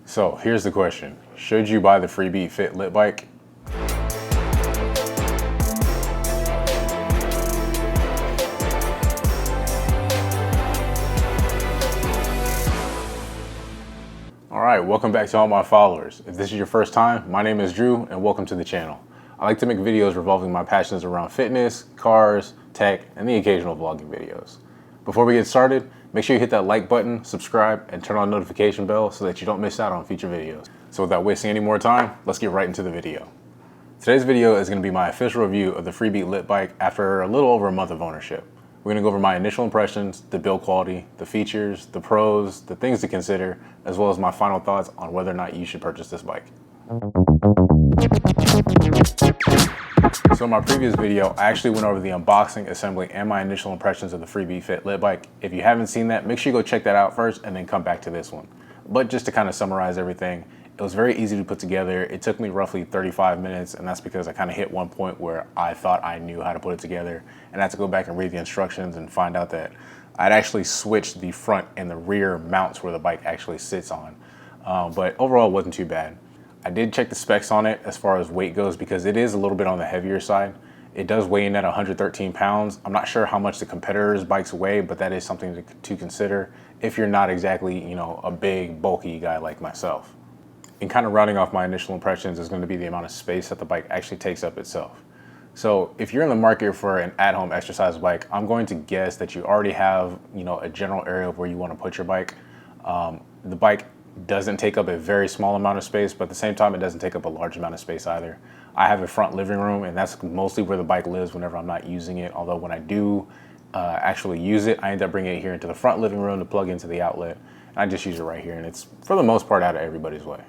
So here's the question. Should you buy the Freebeat Lit Bike? Alright, welcome back to all my followers. If this is your first time, my name is Drew and welcome to the channel. I like to make videos revolving my passions around fitness, cars, tech, and the occasional vlogging videos. Before we get started, make sure you hit that like button, subscribe, and turn on the notification bell so that you don't miss out on future videos. So without wasting any more time, let's get right into the video. Today's video is going to be my official review of the Freebeat Lit Bike after a little over a month of ownership. We're going to go over my initial impressions, the build quality, the features, the pros, the things to consider, as well as my final thoughts on whether or not you should purchase this bike. So in my previous video, I actually went over the unboxing, assembly, and my initial impressions of the Freebeat Lit Bike. If you haven't seen that, make sure you go check that out first and then come back to this one. But just to kind of summarize everything, it was very easy to put together. It took me roughly 35 minutes, and that's because I kind of hit one point where I thought I knew how to put it together, and I had to go back and read the instructions and find out that I'd actually switched the front and the rear mounts where the bike actually sits on. But overall, it wasn't too bad. I did check the specs on it as far as weight goes because it is a little bit on the heavier side. It does weigh in at 113 pounds. I'm not sure how much the competitors' bikes weigh, but that is something to consider if you're not exactly, a big, bulky guy like myself. And kind of rounding off my initial impressions is going to be the amount of space that the bike actually takes up itself. So if you're in the market for an at-home exercise bike, I'm going to guess that you already have, a general area of where you want to put your bike. The bike doesn't take up a very small amount of space, but at the same time, it doesn't take up a large amount of space either. I have a front living room, and that's mostly where the bike lives whenever I'm not using it. Although when I do actually use it, I end up bringing it here into the front living room to plug into the outlet. And I just use it right here, and it's for the most part out of everybody's way.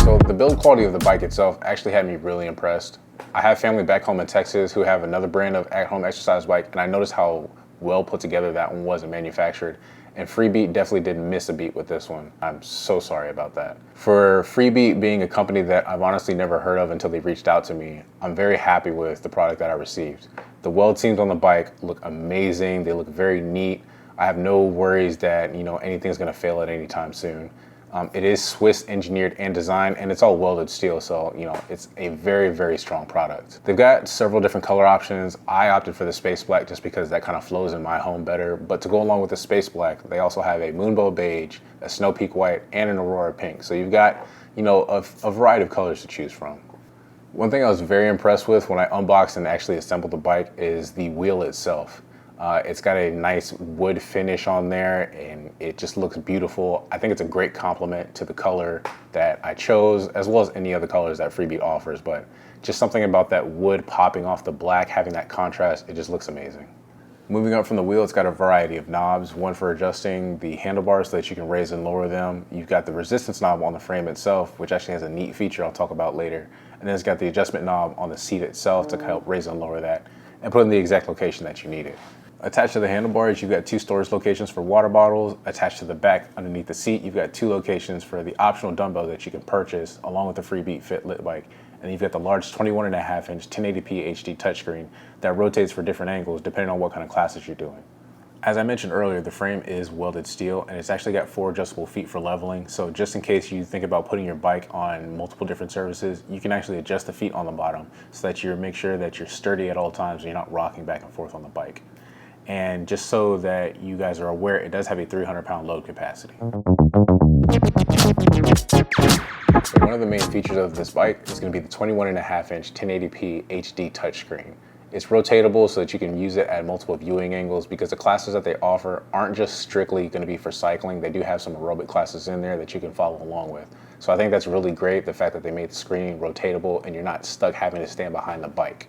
So the build quality of the bike itself actually had me really impressed. I have family back home in Texas who have another brand of at-home exercise bike, and I noticed how well put together that one was and manufactured. And Freebeat definitely didn't miss a beat with this one. I'm so sorry about that. For Freebeat being a company that I've honestly never heard of until they reached out to me, I'm very happy with the product that I received. The weld seams on the bike look amazing. They look very neat. I have no worries that anything's gonna fail at any time soon. It is Swiss engineered and designed, and it's all welded steel, so it's a very, very strong product. They've got several different color options. I opted for the space black just because that kind of flows in my home better, but to go along with the space black, they also have a moonbow beige, a snow peak white, and an aurora pink. So you've got a variety of colors to choose from. One thing I was very impressed with when I unboxed and actually assembled the bike is the wheel itself. It's got a nice wood finish on there, and it just looks beautiful. I think it's a great complement to the color that I chose, as well as any other colors that Freebeat offers, but just something about that wood popping off the black, having that contrast, it just looks amazing. Moving up from the wheel, it's got a variety of knobs, one for adjusting the handlebars so that you can raise and lower them. You've got the resistance knob on the frame itself, which actually has a neat feature I'll talk about later. And then it's got the adjustment knob on the seat itself to help raise and lower that and put it in the exact location that you need it. Attached to the handlebars, you've got 2 storage locations for water bottles. Attached to the back underneath the seat, you've got 2 locations for the optional dumbbell that you can purchase along with the Freebeat Lit Bike. And you've got the large 21.5-inch 1080p HD touchscreen that rotates for different angles depending on what kind of classes you're doing. As I mentioned earlier, the frame is welded steel, and it's actually got 4 adjustable feet for leveling. So just in case you think about putting your bike on multiple different surfaces, you can actually adjust the feet on the bottom so that you make sure that you're sturdy at all times and you're not rocking back and forth on the bike. And just so that you guys are aware, it does have a 300-pound load capacity. So one of the main features of this bike is going to be the 21.5-inch 1080p HD touchscreen. It's rotatable so that you can use it at multiple viewing angles because the classes that they offer aren't just strictly going to be for cycling. They do have some aerobic classes in there that you can follow along with. So I think that's really great, the fact that they made the screen rotatable and you're not stuck having to stand behind the bike.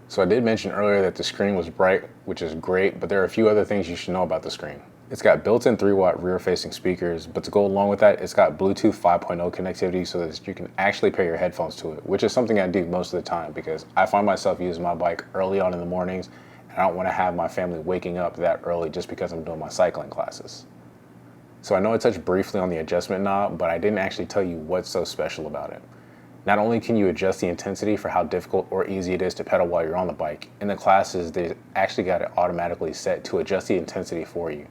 So I did mention earlier that the screen was bright, which is great, but there are a few other things you should know about the screen. It's got built-in 3-watt rear-facing speakers, but to go along with that, it's got Bluetooth 5.0 connectivity so that you can actually pair your headphones to it, which is something I do most of the time because I find myself using my bike early on in the mornings, and I don't want to have my family waking up that early just because I'm doing my cycling classes. So I know I touched briefly on the adjustment knob, but I didn't actually tell you what's so special about it. Not only can you adjust the intensity for how difficult or easy it is to pedal while you're on the bike, in the classes they actually got it automatically set to adjust the intensity for you.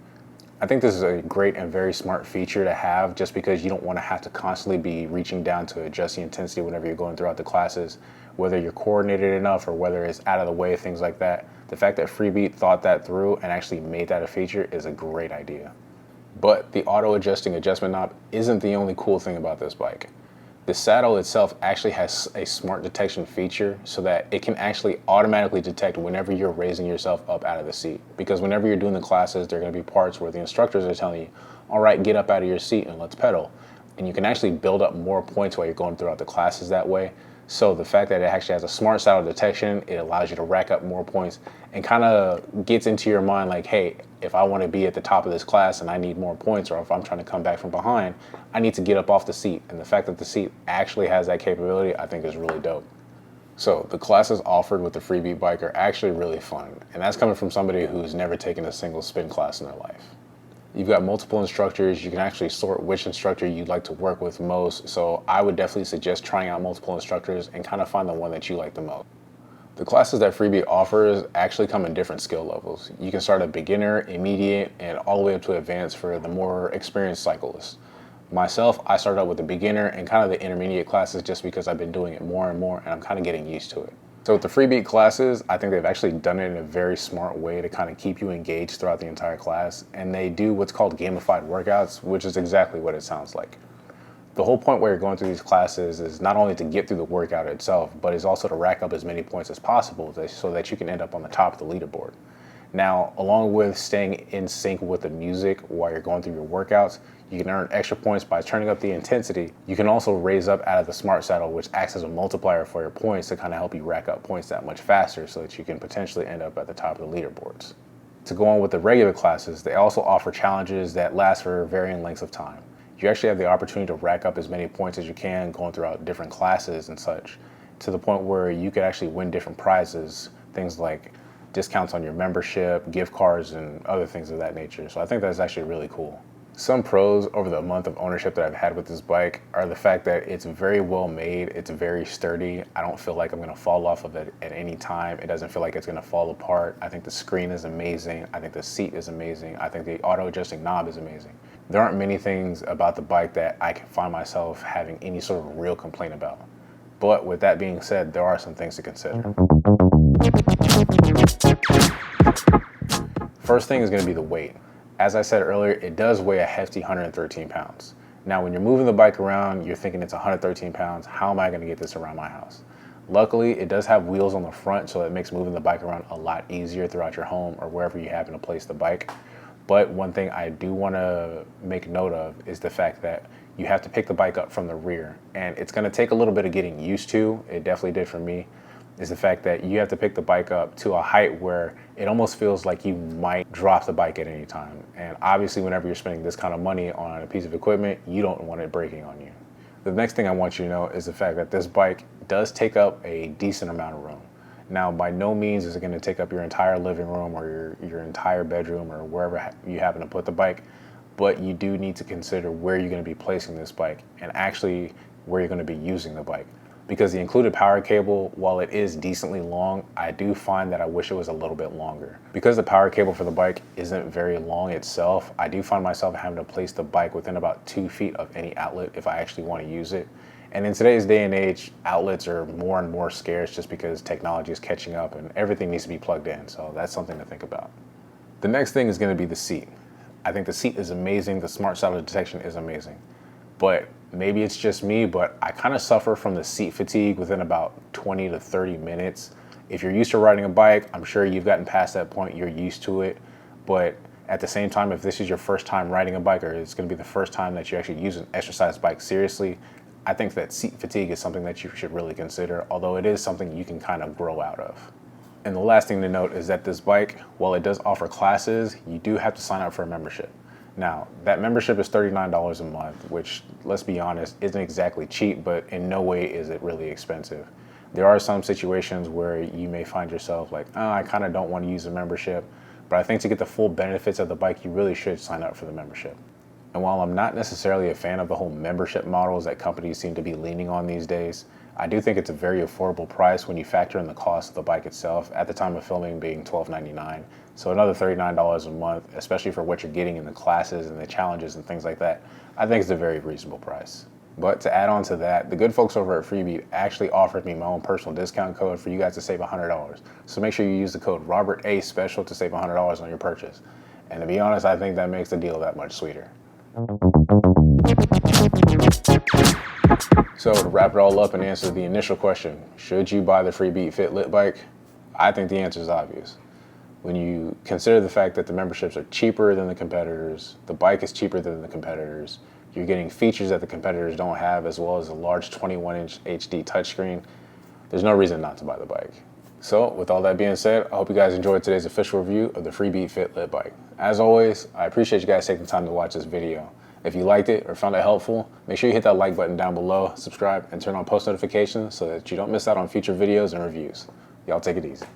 I think this is a great and very smart feature to have just because you don't want to have to constantly be reaching down to adjust the intensity whenever you're going throughout the classes, whether you're coordinated enough or whether it's out of the way, things like that. The fact that Freebeat thought that through and actually made that a feature is a great idea. But the auto-adjusting adjustment knob isn't the only cool thing about this bike. The saddle itself actually has a smart detection feature so that it can actually automatically detect whenever you're raising yourself up out of the seat. Because whenever you're doing the classes, there are going to be parts where the instructors are telling you, all right, get up out of your seat and let's pedal. And you can actually build up more points while you're going throughout the classes that way. So the fact that it actually has a smart saddle detection, it allows you to rack up more points and kind of gets into your mind like, hey, if I want to be at the top of this class and I need more points, or if I'm trying to come back from behind, I need to get up off the seat. And the fact that the seat actually has that capability, I think is really dope. So the classes offered with the Freebeat bike are actually really fun. And that's coming from somebody who's never taken a single spin class in their life. You've got multiple instructors. You can actually sort which instructor you'd like to work with most. So I would definitely suggest trying out multiple instructors and kind of find the one that you like the most. The classes that Freebeat offers actually come in different skill levels. You can start at beginner, immediate, and all the way up to advanced for the more experienced cyclists. Myself, I started out with the beginner and kind of the intermediate classes just because I've been doing it more and more and I'm kind of getting used to it. So with the Freebeat classes, I think they've actually done it in a very smart way to kind of keep you engaged throughout the entire class. And they do what's called gamified workouts, which is exactly what it sounds like. The whole point where you're going through these classes is not only to get through the workout itself, but is also to rack up as many points as possible so that you can end up on the top of the leaderboard. Now, along with staying in sync with the music while you're going through your workouts, you can earn extra points by turning up the intensity. You can also raise up out of the smart saddle, which acts as a multiplier for your points to kind of help you rack up points that much faster so that you can potentially end up at the top of the leaderboards. To go on with the regular classes, they also offer challenges that last for varying lengths of time. You actually have the opportunity to rack up as many points as you can going throughout different classes and such, to the point where you could actually win different prizes, things like discounts on your membership, gift cards, and other things of that nature. So I think that's actually really cool. Some pros over the month of ownership that I've had with this bike are the fact that it's very well made, it's very sturdy. I don't feel like I'm gonna fall off of it at any time. It doesn't feel like it's gonna fall apart. I think the screen is amazing. I think the seat is amazing. I think the auto adjusting knob is amazing. There aren't many things about the bike that I can find myself having any sort of real complaint about. But with that being said, there are some things to consider. First thing is gonna be the weight. As I said earlier, it does weigh a hefty 113 pounds. Now, when you're moving the bike around, you're thinking it's 113 pounds. How am I gonna get this around my house? Luckily, it does have wheels on the front, so it makes moving the bike around a lot easier throughout your home or wherever you happen to place the bike. But one thing I do wanna make note of is the fact that you have to pick the bike up from the rear. And it's gonna take a little bit of getting used to, it definitely did for me, is the fact that you have to pick the bike up to a height where it almost feels like you might drop the bike at any time. And obviously, whenever you're spending this kind of money on a piece of equipment, you don't want it breaking on you. The next thing I want you to know is the fact that this bike does take up a decent amount of room. Now, by no means is it going to take up your entire living room or your entire bedroom or wherever you happen to put the bike, but you do need to consider where you're going to be placing this bike and actually where you're going to be using the bike. Because the included power cable, while it is decently long, I do find that I wish it was a little bit longer. Because the power cable for the bike isn't very long itself, I do find myself having to place the bike within about 2 feet of any outlet if I actually want to use it. And in today's day and age, outlets are more and more scarce just because technology is catching up and everything needs to be plugged in. So that's something to think about. The next thing is going to be the seat. I think the seat is amazing. The smart saddle detection is amazing. But maybe it's just me, but I kind of suffer from the seat fatigue within about 20 to 30 minutes. If you're used to riding a bike, I'm sure you've gotten past that point, you're used to it. But at the same time, if this is your first time riding a bike or it's going to be the first time that you actually use an exercise bike seriously, I think that seat fatigue is something that you should really consider, although it is something you can kind of grow out of. And the last thing to note is that this bike, while it does offer classes, you do have to sign up for a membership. Now, that membership is $39 a month, which, let's be honest, isn't exactly cheap, but in no way is it really expensive. There are some situations where you may find yourself like, oh, I kind of don't want to use a membership, but I think to get the full benefits of the bike, you really should sign up for the membership. And while I'm not necessarily a fan of the whole membership models that companies seem to be leaning on these days, I do think it's a very affordable price when you factor in the cost of the bike itself, at the time of filming being $12.99. So another $39 a month, especially for what you're getting in the classes and the challenges and things like that, I think it's a very reasonable price. But to add on to that, the good folks over at Freebeat actually offered me my own personal discount code for you guys to save $100. So make sure you use the code RobertASpecial to save $100 on your purchase. And to be honest, I think that makes the deal that much sweeter. So to wrap it all up and answer the initial question, should you buy the Freebeat Lit Bike? I think the answer is obvious. When you consider the fact that the memberships are cheaper than the competitors, the bike is cheaper than the competitors, you're getting features that the competitors don't have, as well as a large 21-inch HD touchscreen, there's no reason not to buy the bike. So with all that being said, I hope you guys enjoyed today's official review of the Freebeat Lit Bike. As always, I appreciate you guys taking the time to watch this video. If you liked it or found it helpful, make sure you hit that like button down below, subscribe, and turn on post notifications so that you don't miss out on future videos and reviews. Y'all take it easy.